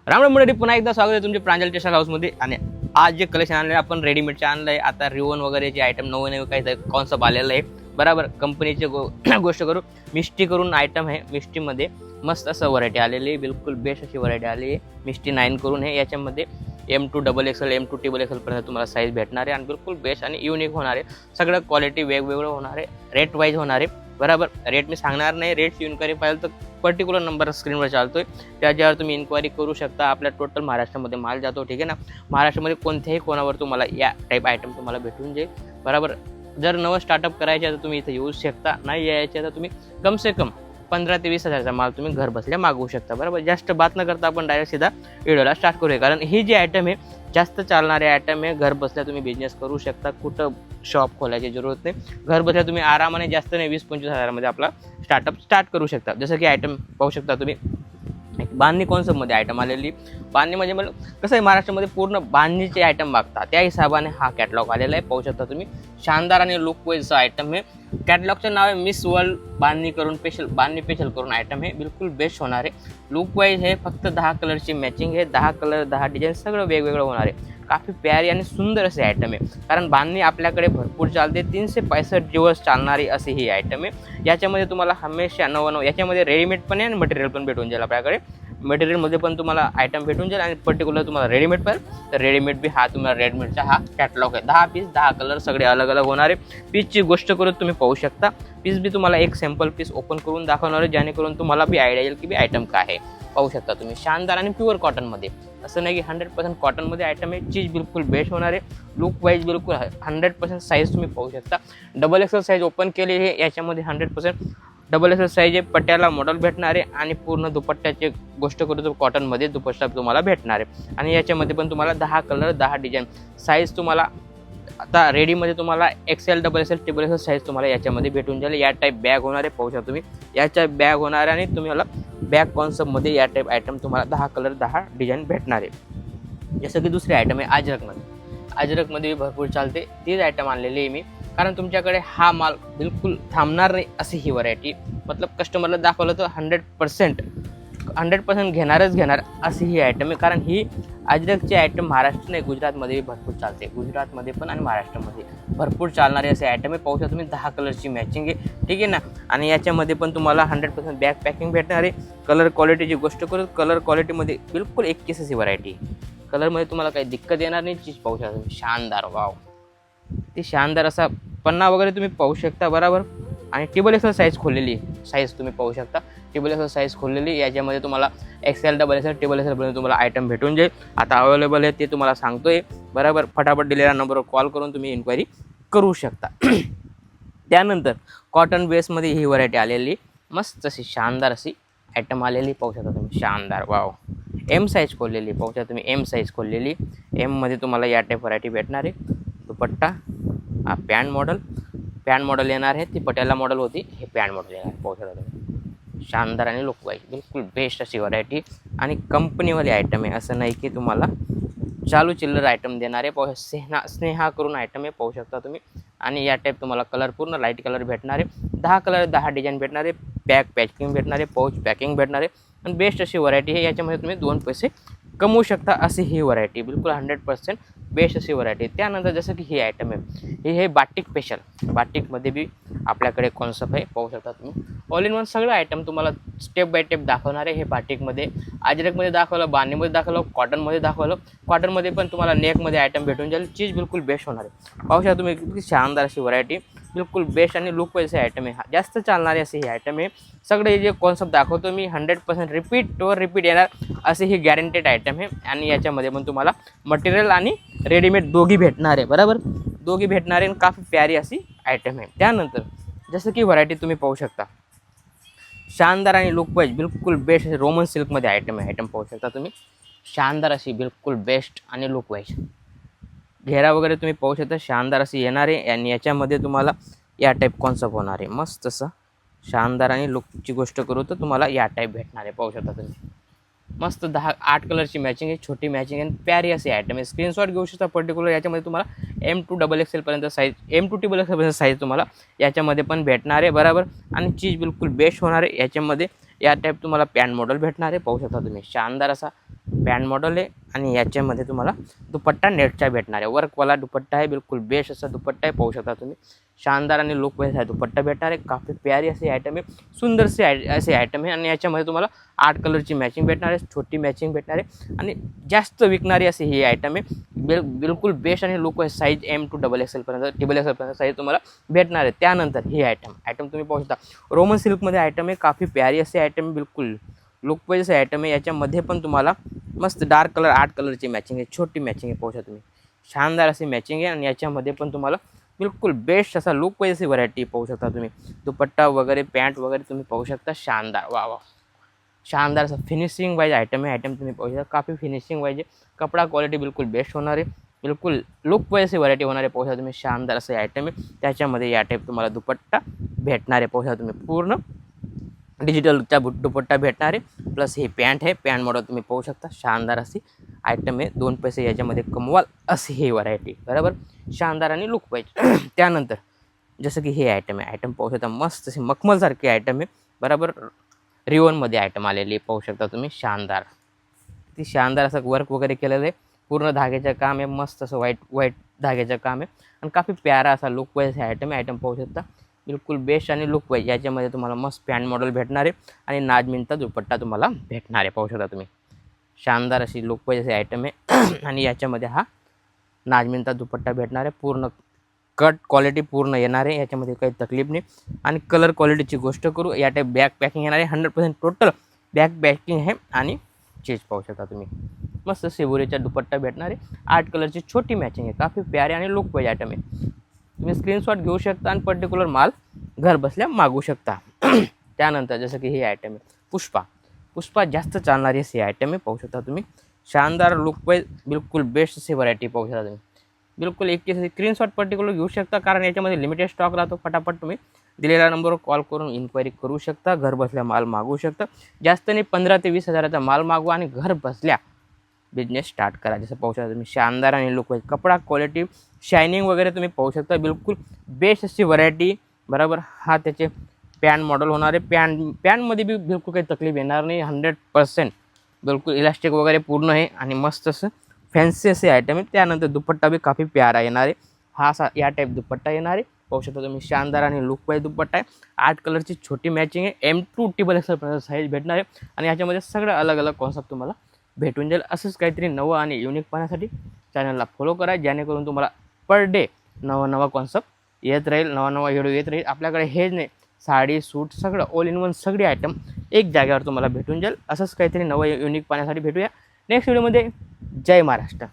राम राम मंडळी, पुन्हा एकदा स्वागत आहे तुमचे प्रांजल टेक्सटाईल हाऊसमध्ये. आणि आज जे कलेक्शन आणलं आहे आपण रेडीमेडचे आणलं आहे. आता रिवॉन वगैरे जे आयटम नवे काही कॉन्सेप्ट आलेलं आहे बरोबर. कंपनीचे गोष्ट करू, मिष्टी करून आयटम आहे. मिष्टीमध्ये मस्त असं व्हरायटी आलेली आहे, बिलकुल बेस्ट अशी व्हरायटी आली आहे. मिष्टी 9 करून आहे. याच्यामध्ये M2 XXL M2 XXL पर्यंत तुम्हाला साईज भेटणार आहे आणि बिलकुल बेस्ट आणि युनिक होणार आहे. सगळं क्वालिटी वेगवेगळं होणार आहे, रेट वाईज होणार आहे बरोबर. रेट मी सांगणार नाही, रेट इन्क्वायरी पाहिजे तर पर्टिक्युलर नंबर स्क्रीनवर चालतोय, त्याच्यावर तुम्ही इन्क्वायरी करू शकता. आपल्या टोटल महाराष्ट्रामध्ये माल जातो, ठीक आहे ना. महाराष्ट्रामध्ये कोणत्याही कोणावर तुम्हाला या टाईप आयटम तुम्हाला भेटून जाईल बरोबर. जर नवं स्टार्टअप करायचे तर तुम्ही इथे येऊ शकता, नाही यायचे तर तुम्ही कमसे कम 15 ते 20 हजारचा माल तुम्ही घर बसल्या मागवू शकता बरोबर. जास्त बात न करता आपण डायरेक्ट सीधा व्हिडिओला स्टार्ट करूया, कारण ही जी आयटम आहे जास्त चालणारे आयटम आहे. घर बसल्या तुम्ही बिझनेस करू शकता, कुठं शॉप खोलायची जरूरत नाही. घर बसल्या तुम्ही आरामाने जास्त नाही 20-25 हजारामध्ये आपला स्टार्टअप स्टार्ट करू शकता. जसं की आयटम पाहू शकता तुम्ही, एक बांधणी कॉन्सेप्टमध्ये आयटम आलेली. बांधणी म्हणजे मला कसं आहे, महाराष्ट्रामध्ये पूर्ण बांधणीचे आयटम मागतात, त्या हिशोबाने हा कॅटलॉग आलेला आहे. पाहू शकता तुम्ही, शानदार आणि लुक वाईजचं आयटम आहे. कॅटलॉगचं नाव आहे मिस वर्ल्ड बांधणी करून स्पेशल, बांधणी स्पेशल करून आयटम आहे. बिलकुल बेस्ट होणार आहे. लुक वाईज हे फक्त 10 कलरची मॅचिंग आहे. 10 कलर 10 डिझाईन सगळं वेगवेगळं होणार आहे. काफी प्यारी आणि सुंदर असे आयटम आहे, कारण बांधणी आपल्याकडे भरपूर चालते. 365 दिवस चालणारी अशी ही आयटम आहे. याच्यामध्ये तुम्हाला हमेशा नवं याच्यामध्ये रेडीमेड पण आहे आणि मटेरियल पण भेटून जाईल आपल्याकडे. मटेरियलमध्ये पण तुम्हाला आयटम भेटून जाईल आणि पर्टिक्युलर तुम्हाला रेडीमेड पाहिजे तर रेडीमेड बी हा तुम्हाला रेडीमेडचा हा कॅटलॉग आहे. 10 पीस 10 कलर सगळे अलग अलग होणार आहे. पीसची गोष्ट करून तुम्ही पाहू शकता. पीस बी तुम्हाला एक सॅम्पल पीस ओपन करून दाखवणार आहे, जेणेकरून तुम्हाला बी आयडिया येईल की बी आयटम काय आहे. पाहू शकता तुम्ही, शानदार आणि प्युअर कॉटनमध्ये, असं नाही की 100% कॉटनमध्ये आयटम आहे. चीज बिलकुल बेस्ट होणार आहे. लुक वाईज बिलकुल 100% साईज तुम्ही पाहू शकता. XXL साईज ओपन केली आहे. याच्यामध्ये 100% XXL साईज आहे. पट्ट्याला मॉडेल भेटणार आहे आणि पूर्ण दुपट्ट्याची गोष्ट करू तर कॉटनमध्ये दुपट्टा तुम्हाला भेटणार आहे. आणि याच्यामध्ये पण तुम्हाला 10 कलर 10 डिझाईन साईज तुम्हाला आता रेडीमध्ये तुम्हाला XL XXL XXL साईज तुम्हाला याच्यामध्ये भेटून जाईल. या टाईप बॅग होणार आहे. पाहू शकता तुम्ही, याच्या बॅग होणार आहे आणि तुम्हाला बॅग कॉन्सेप्टमध्ये या टाईप आयटम तुम्हाला 10 कलर 10 डिझाईन भेटणार आहे. जसं की दुसरी आयटम आहे अजरकमध्ये. अजरकमध्ये भरपूर चालते, तीच आयटम आणलेली आहे मी, कारण तुमच्याकडे हा माल बिलकुल थांबणार नाही अशी ही व्हरायटी. मतलब कस्टमरला दाखवलं तर 100% घेणार अशी ही आयटम आहे. कारण ही अजरकची आयटम महाराष्ट्र नाही गुजरातमध्ये भरपूर चालते. गुजरातमध्ये पण आणि महाराष्ट्रामध्ये भरपूर चालणारे असे आयटम आहे. पाहू शकता तुम्ही, 10 कलरची मॅचिंग आहे, ठीक आहे ना. आणि याच्यामध्ये पण तुम्हाला 100% बॅक पॅकिंग भेटणार आहे. कलर क्वालिटीची गोष्ट करू, कलर क्वालिटीमध्ये बिलकुल एक केस अशी व्हरायटी. कलरमध्ये तुम्हाला काही दिक्कत येणार नाही. चीज पाहू शकता तुम्ही, शानदार वाव, ती शानदार असा पन्ना वगैरे तुम्ही पाहू शकता बरोबर. आणि XXL साईज खोललेली साईज तुम्ही पाहू शकता. XXL साईज खोललेली, याच्यामध्ये तुम्हाला XL XXL पर्यंत तुम्हाला आयटम भेटून जाईल. आता अवेलेबल आहे ते तुम्हाला सांगतोय बरोबर. फटाफट दिलेल्या नंबरवर कॉल करून तुम्ही इन्क्वायरी करू शकता. त्यानंतर कॉटन बेसमध्ये ही व्हरायटी आलेली, मस्त अशी शानदार अशी आयटम आलेली. पाहू शकता तुम्ही, शानदार वाव. M साईज खोललेली, पाहू शकता तुम्ही, M साईज खोललेली. Mमध्ये तुम्हाला या टाईप व्हरायटी भेटणार आहे. दुपट्टा हा पॅन्ट मॉडेल येणार आहे. ती पट्याला मॉडेल होती, हे पॅन्ट मॉडेल येणार आहे. पाहू शकता तुम्ही, शानदार आणि लुक वाईज बिलकुल बेस्ट अशी व्हरायटी आणि कंपनीवाली आयटम आहे. असं नाही की तुम्हाला चालू चिल्लर आयटम देणार आहे. पाहू स्नेहा करून आयटम आहे, पाहू शकता तुम्ही. आणि या टाईप तुम्हाला कलर पूर्ण लाईट कलर भेटणार आहे. 10 कलर 10 डिझाईन भेटणार आहे. बॅग पॅकिंग भेटणार आहे, पाऊच पॅकिंग भेटणार आहे. आणि बेस्ट अशी व्हरायटी आहे. याच्यामध्ये तुम्ही 2 पैसे कमवू शकता अशी ही व्हरायटी, बिलकुल 100% बेस्ट अशी व्हरायटी. त्यानंतर जसं की ही आयटम आहे, हे बाटिक स्पेशल. बाटिकमध्ये बी आपल्याकडे कॉन्सेप्ट आहे, पाहू शकता तुम्ही. ऑल इन वन सगळं आयटम तुम्हाला स्टेप बाय स्टेप दाखवणार आहे. हे बाटिकमध्ये, अजरकमध्ये दाखवलं, बांधणीमध्ये दाखवलं, कॉटनमध्ये दाखवलं. कॉटनमध्ये पण तुम्हाला नेकमध्ये आयटम भेटून जाईल. चीज बिलकुल बेस्ट होणार आहे. पाहू शकता तुम्ही, किती शानदार अशी व्हरायटी, बिलकुल बेस्ट आणि लुक वाईज आयटम आहे. जास्त चालणारे असे ही आयटम आहे. सगळे जे कॉन्सेप्ट दाखवतो मी 100% रिपीट येणार असे ही गॅरंटेड आयटम आहे. आणि याच्यामध्ये पण तुम्हाला मटेरियल आणि रेडीमेड दोघी भेटणार आहे बरोबर. दोघी भेटणार आहे. काफी प्यारी अशी आयटम आहे. त्यानंतर जसं की व्हरायटी तुम्ही पाहू शकता, शानदार आणि लुक वाईज बिलकुल बेस्ट रोमन सिल्कमध्ये आयटम आहे. आयटम पाहू शकता तुम्ही, शानदार अशी बिलकुल बेस्ट आणि लुक वाईज घेरा वगैरे तुम्ही पाहू शकता, शानदार अशी येणार आहे. आणि याच्यामध्ये तुम्हाला या टाईप कॉन्सेप्ट होणार आहे, मस्त असं शानदार. आणि लुकची गोष्ट करू तर तुम्हाला या टाईप भेटणार आहे. पाहू शकता तुम्ही, मस्त 8 कलरची मॅचिंग आहे, छोटी मॅचिंग आहे, प्यारी अशी आयटम आहे. स्क्रीनशॉट घेऊ शकता पर्टिक्युलर. याच्यामध्ये तुम्हाला M2 XXL पर्यंत साईज, M2 XXL पर्यंत साईज तुम्हाला याच्यामध्ये पण भेटणार आहे बरोबर. आणि चीज बिलकुल बेस्ट होणार आहे. याच्यामध्ये या टाईप तुम्हाला पॅन्ट मॉडेल भेटणार आहे. पाहू शकता तुम्ही, शानदार असा पॅन्ट मॉडेल आहे आणि याच्यामध्ये तुम्हाला दुपट्टा नेटचा भेटणार आहे, वर्कवाला दुपट्टा आहे, बिलकुल बेस्ट असा दुपट्टा आहे, पाहू शकता तुम्ही. शानदार आणि लुक वाईज आहे दुपट्टा भेटणार आहे. काफी प्यारी असे आयटम आहे, सुंदरसे असे आयटम आहे आणि याच्यामध्ये तुम्हाला 8 कलरची मॅचिंग भेटणार आहे, छोटी मॅचिंग भेटणार आहे आणि जास्त विकणारी असे हे आयटम आहे. बिलकुल बेस्ट आणि look wise size M2 XL पर्यंत साईज तुम्हाला भेटणार आहे. त्यानंतर हे आयटम तुम्ही पाहू शकता, रोमन सिल्कमध्ये आयटम आहे, काफी प्यारी असे आयटम आहे, बिलकुल लुक वाईज असे आयटम आहे. याच्यामध्ये पण तुम्हाला मस्त डार्क कलर 8 कलरची मॅचिंग आहे, छोटी मॅचिंग आहे, पाहू शकता तुम्ही. शानदार अशी मॅचिंग आहे आणि याच्यामध्ये पण तुम्हाला बिलकुल बेस्ट असा लुक वाईज अशी व्हरायटी पाहू शकता तुम्ही. दुपट्टा वगैरे पॅन्ट वगैरे तुम्ही पाहू शकता. शानदार, वा वा, शानदार असं फिनिशिंग वाईज आयटम आहे. आयटम तुम्ही पाहू शकता, काफी फिनिशिंग वाईज आहे. कपडा क्वालिटी बिलकुल बेस्ट होणार आहे, बिलकुल लुक वाईज अशी व्हरायटी होणार आहे. पाहू शकता तुम्ही, शानदार असं आयटम आहे. त्याच्यामध्ये या टाईप तुम्हाला दुपट्टा भेटणार आहे. पाहू शकता तुम्ही, पूर्ण डिजिटलचा दुपट्टा भेटणार आहे. प्लस हे पॅन्ट आहे, पॅन्ट मॉडेल तुम्ही पाहू शकता. शानदार अशी आयटम आहे, 2 पैसे याच्यामध्ये कमवाल अशी ही व्हरायटी, बरोबर. शानदार आणि लुक वाईज. त्यानंतर जसं की हे आयटम आहे, आयटम पाहू शकता, मस्त अशी मखमलसारखी आयटम आहे, बरोबर. रिओनमध्ये आयटम आलेली पाहू शकता तुम्ही. शानदार, ती शानदार असं वर्क वगैरे केलेलं आहे, पूर्ण धाग्याचं काम आहे, मस्त असं व्हाईट धाग्याचं काम आहे आणि काफी प्यारा असा लुक वाईज हे आयटम पाहू शकता. बिलकुल बेस्ट आणि लुक वाईज. याच्यामध्ये तुम्हाला मस्त पॅन्ट मॉडेल भेटणार आहे आणि नाजमीनचा दुपट्टा तुम्हाला भेटणार आहे, पाहू शकता तुम्ही. शानदार अशी लुक वाईज हे आयटम आहे आणि याच्यामध्ये हा नाजमीनचा दुपट्टा भेटणार आहे. पूर्ण कट क्वालिटी पूर्ण येणार आहे, याच्यामध्ये काही तकलीफ नाही. आणि कलर क्वालिटीची गोष्ट करू, या टाईप बॅक पॅकिंग येणार आहे, 100% टोटल बॅक पॅकिंग आहे आणि चीज पाहू शकता तुम्ही. मस्त सिबोरीचा दुपट्टा भेटणार आहे, 8 कलरची छोटी मॅचिंग आहे, काफी प्यारे आणि लुक वाईज आयटम आहे. तुम्ही स्क्रीनशॉट घेऊ शकता आणि पर्टिक्युलर माल घर बसल्या मागू शकता. त्यानंतर जसं की हे आयटम आहे पुष्पा जास्त चालणारी अशी आयटम आहे, पाहू शकता तुम्ही. शानदार लुक वाईज बिलकुल बेस्ट अशी व्हरायटी पाहू शकता तुम्ही. बिलकुल एक स्क्रीनशॉट पर्टिक्युलर घेऊ शकता, कारण याच्यामध्ये लिमिटेड स्टॉक राहतो. फटाफट तुम्ही दिलेल्या नंबरवर कॉल करून इन्क्वायरी करू शकता, घर बसल्या माल मागवू शकता. जास्त नाही, 15 ते 20 हजाराचा माल मागवा आणि घर बसल्या बिझनेस स्टार्ट करा. जसं पाहू शकता तुम्ही, शानदार आणि लुक वाईज कपडा क्वालिटी शायनिंग वगैरे तुम्ही पाहू शकता. बिलकुल बेस्ट अशी व्हरायटी, बरोबर. हा त्याचे पॅन्ट मॉडेल होणार आहे. पॅन्टमध्ये बी बिलकुल काही तकलीफ येणार नाही, 100% बिलकुल इलास्टिक वगैरे पूर्ण आहे आणि मस्त असं फॅन्सी असे आयटम आहे. त्यानंतर दुपट्टा बी काफी प्यारा येणार आहे, हा असा या टाईप दुपट्टा येणार आहे, पाहू शकता तुम्ही. शानदार आणि लुक वाईज दुपट्टा आहे, 8 कलरची छोटी मॅचिंग आहे, M2 XL पर्यंत साईज भेटणार आहे आणि ह्याच्यामध्ये सगळं अलग अलग कॉन्सेप्ट तुम्हाला भेटून जाईल. असंच काहीतरी नवं आणि युनिक पाहण्यासाठी चॅनलला फॉलो करा, जेणेकरून तुम्हाला पर डे नवा कॉन्सेप्ट येत राहील, नवा व्हिडिओ येत राहील. आपल्याकडे हेच नाही, साडी सूट सगळं ऑल इन वन सगळे आयटम एक जागेवर तुम्हाला भेटून जाईल. असंच काहीतरी नवं युनिक पाहण्यासाठी भेटूया नेक्स्ट व्हिडिओमध्ये. जय महाराष्ट्र.